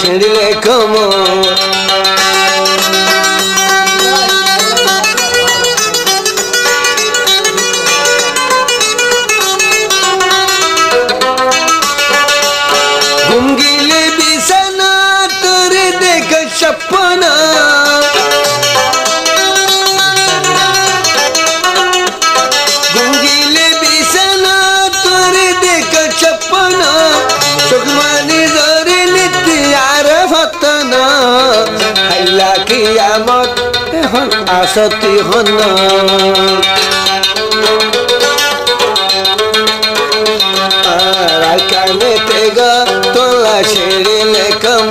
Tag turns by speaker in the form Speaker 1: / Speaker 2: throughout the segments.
Speaker 1: ছেড়িলে কম ঘুম গিলে বিছানা তোরে দেখ সপনা ঘুম গিলে বিছানা তোরে দেখ সপনা সুখমানি ধরে নিতে আর ফতনা আল্লাহ কিয়ামত এখন আসতি হন আর কানে তেগা তোলা ছেড়িলে কম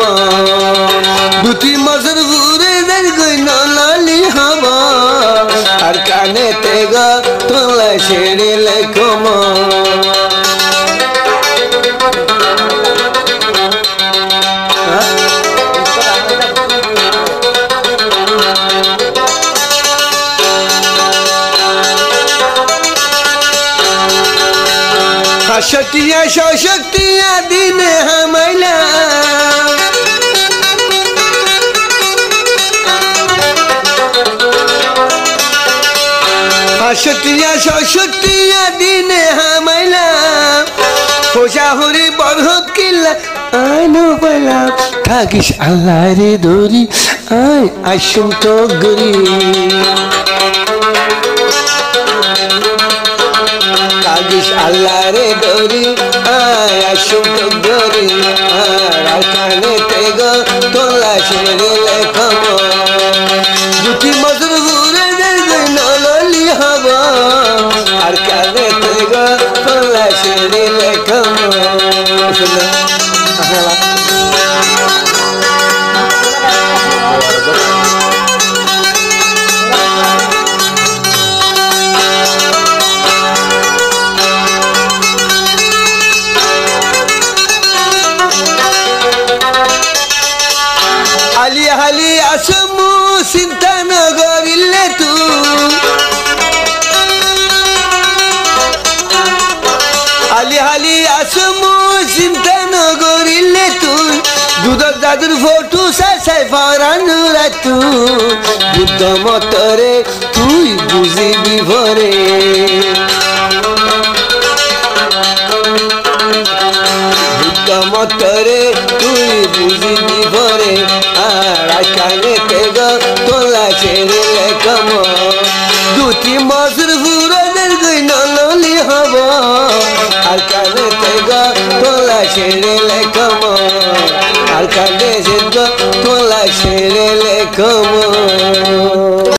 Speaker 1: দুটি মাসের ঘুরে দেখ নলালি হবা আর কানে তেগা তোলা ছেড়িলে কম শক্তিয়া সশক্তিয়া দিনে হামাইলা শক্তিয়া সশক্তিয়া দিনে হামাইলা খোসা হরি বরহত কিল্লা আনো বলা থাকিস আল্লাহ রে দরি আয় আসুম তো গরি থাকিস আল্লাহ রে দরি আয় আসুম তো গরি আর কানে তেগ তোলা ছেড়িলে কম দুটি মজুর ঘুরে নললি হব আর কানে তেগ তোলা ছেড়িলে কম হালি হালি আসমু চিন্তা নগরিলে তু হালি হালি আসমু চিন্তা নগরিলে তুই দুধর দাদুর ফটো চাই ফরানু রাতু বুদ্ধ মতরে তুই বুঝিবি ভরে বুদ্ধ মতরে তুই বুঝিবি ভরে আর কানে তেগ তোলা ছেড়িলে কম দুটি মাসের ঘুরনের গই নললি হব আর কানে তেগ তোলা ছেড়িলে কম আর কানে তেগ তোলা ছেড়িলে কম